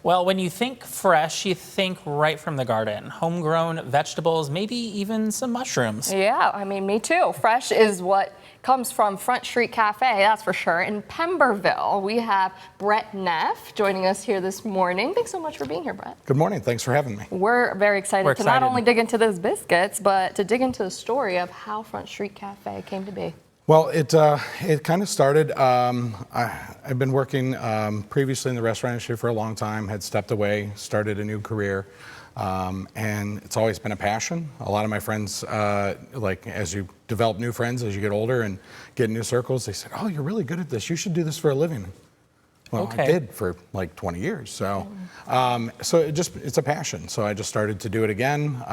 Well, when you think fresh, you think right from the garden. Homegrown vegetables, maybe even some mushrooms. Yeah, I mean, me too. Fresh is what comes from Front Street Cafe, that's for sure. In Pemberville, we have Brent Neff joining us here this morning. Thanks so much for being here, Brent. Good morning. Thanks for having me. We're very excited to not only dig into those biscuits, but to dig into the story of how Front Street Cafe came to be. Well, it kind of started, I've been working previously in the restaurant industry for a long time, had stepped away, started a new career, and it's always been a passion. A lot of my friends, like as you develop new friends, as you get older and get in new circles, they said, oh, you're really good at this. You should do this for a living. Well, okay. I did for like 20 years. So, it's a passion. So I just started to do it again.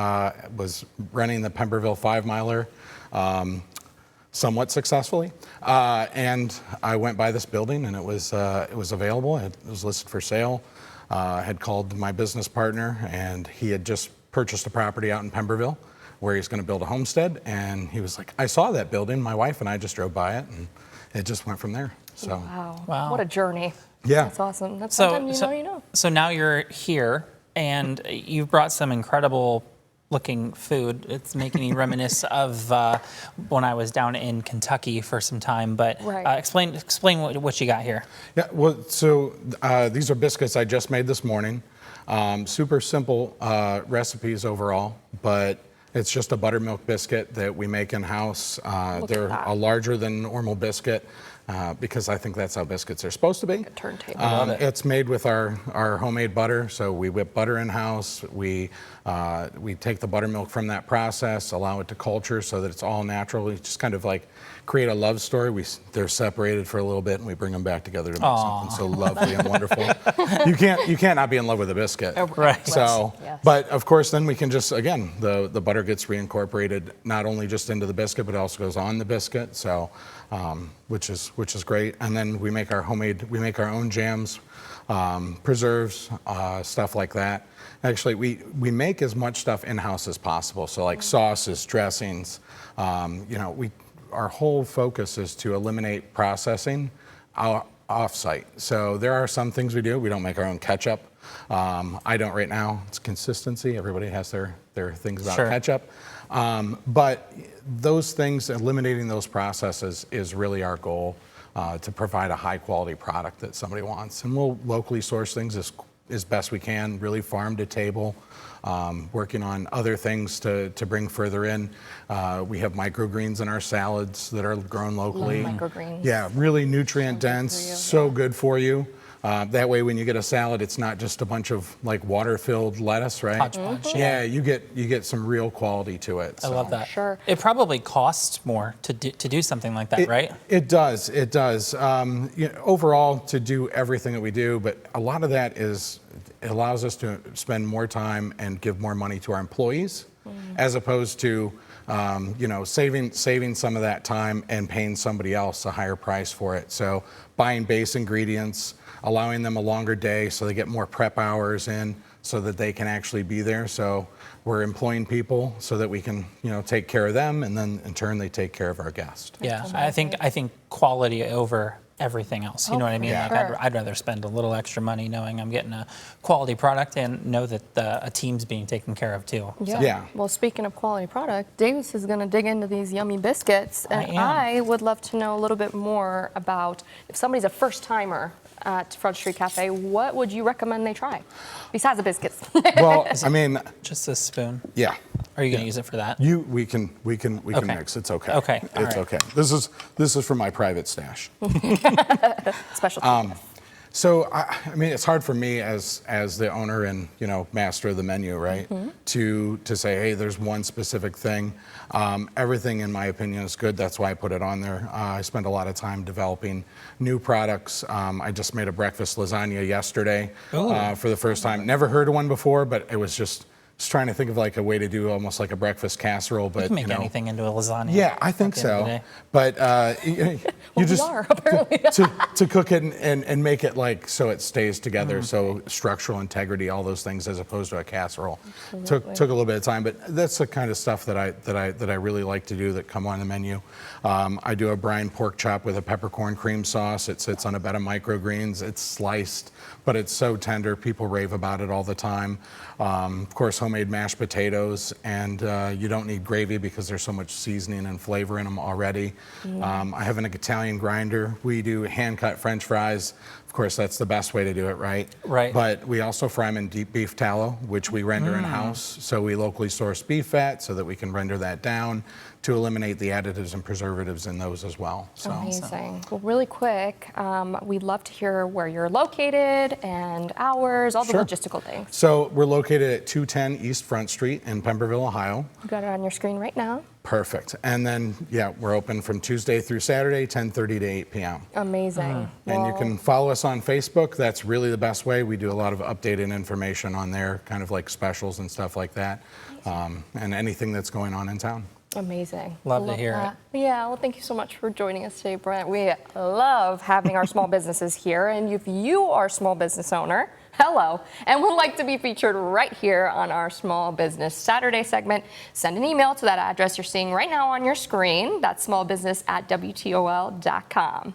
Was running the Pemberville 5-miler. Somewhat successfully, and I went by this building, and it was available. It was listed for sale. Had called my business partner, and he had just purchased a property out in Pemberville where he's going to build a homestead. And he was like, "I saw that building. My wife and I just drove by it, and it just went from there." So, wow. What a journey! Yeah, that's awesome. That's sometimes you know. So now you're here, and you've brought some incredible looking food. It's making me reminisce of when I was down in Kentucky for some time, but explain what you got here. Yeah, well, so these are biscuits I just made this morning. Super simple recipes overall, but it's just a buttermilk biscuit that we make in-house. They're a larger than normal biscuit because I think that's how biscuits are supposed to be. Like a turntable. It's made with our homemade butter, so we whip butter in-house. We take the buttermilk from that process, allow it to culture so that it's all natural. We just kind of like create a love story. They're separated for a little bit, and we bring them back together to make something so lovely and wonderful. You can't not be in love with a biscuit. Right. So, but of course, then we can just, again, the butter gets reincorporated not only just into the biscuit, but it also goes on the biscuit. So, which is great. And then we make our own jams, preserves, stuff like that. Actually, we make as much stuff in-house as possible. So like sauces, dressings, our whole focus is to eliminate processing off-site. So there are some things we do. We don't make our own ketchup. I don't right now. It's consistency. Everybody has their things about ketchup. But those things, eliminating those processes is really our goal, to provide a high quality product that somebody wants. And we'll locally source things as best we can, really farm to table, working on other things to bring further in. We have microgreens in our salads that are grown locally. Love microgreens. Yeah, really nutrient dense, so good for you. That way, when you get a salad, it's not just a bunch of like water-filled lettuce, right? Hodgepodge. Yeah, you get some real quality to it. I love that. Sure. It probably costs more to do something like that, right? It does. It does. Overall, to do everything that we do, but a lot of that it allows us to spend more time and give more money to our employees, as opposed to saving some of that time and paying somebody else a higher price for it. So buying base ingredients, allowing them a longer day so they get more prep hours in so that they can actually be there. So we're employing people so that we can, take care of them, and then in turn they take care of our guests. Yeah, I think quality over everything else. You know what I mean? Yeah. Like I'd rather spend a little extra money knowing I'm getting a quality product and know that a team's being taken care of too. Yeah. Well, speaking of quality product, Davis is going to dig into these yummy biscuits, and I would love to know a little bit more about if somebody's a first timer at Front Street Cafe, what would you recommend they try besides the biscuits? Well, I mean, just a spoon. Yeah. Are you going to use it for that? We can mix. It's okay. Okay. It's okay. This is for my private stash. Special. So I mean, it's hard for me as the owner and master of the menu, right? To say, hey, there's one specific thing. Everything, in my opinion, is good. That's why I put it on there. I spend a lot of time developing new products. I just made a breakfast lasagna yesterday for the first time. Never heard of one before, but it was just Just trying to think of like a way to do almost like a breakfast casserole, but You can make anything into a lasagna. Yeah, I think at the end of the so. day. But you just apparently. to cook it and make it like so it stays together, so structural integrity, all those things, as opposed to a casserole. Took a little bit of time, but that's the kind of stuff that I really like to do that come on the menu. I do a brine pork chop with a peppercorn cream sauce. It sits on a bed of microgreens. It's sliced, but it's so tender. People rave about it all the time. Of course, homemade mashed potatoes, and you don't need gravy because there's so much seasoning and flavor in them already. I have an Italian grinder. We do hand-cut French fries. Of course, that's the best way to do it, right? Right. But we also fry them in deep beef tallow, which we render in-house. So we locally source beef fat so that we can render that down to eliminate the additives and preservatives in those as well. So. Amazing. Well, really quick, we'd love to hear where you're located and hours, all the logistical things. So we're located at 210 East Front Street in Pemberville, Ohio. You got it on your screen right now. Perfect. And then, yeah, we're open from Tuesday through Saturday, 10:30 to 8 p.m. Amazing. And you can follow us on Facebook. That's really the best way. We do a lot of updated information on there, kind of like specials and stuff like that, and anything that's going on in town. Amazing. Love to hear it. Yeah, well, thank you so much for joining us today, Brent. We love having our small businesses here, and if you are a small business owner, hello, and would like to be featured right here on our Small Business Saturday segment, send an email to that address you're seeing right now on your screen. That's smallbusiness@WTOL.com.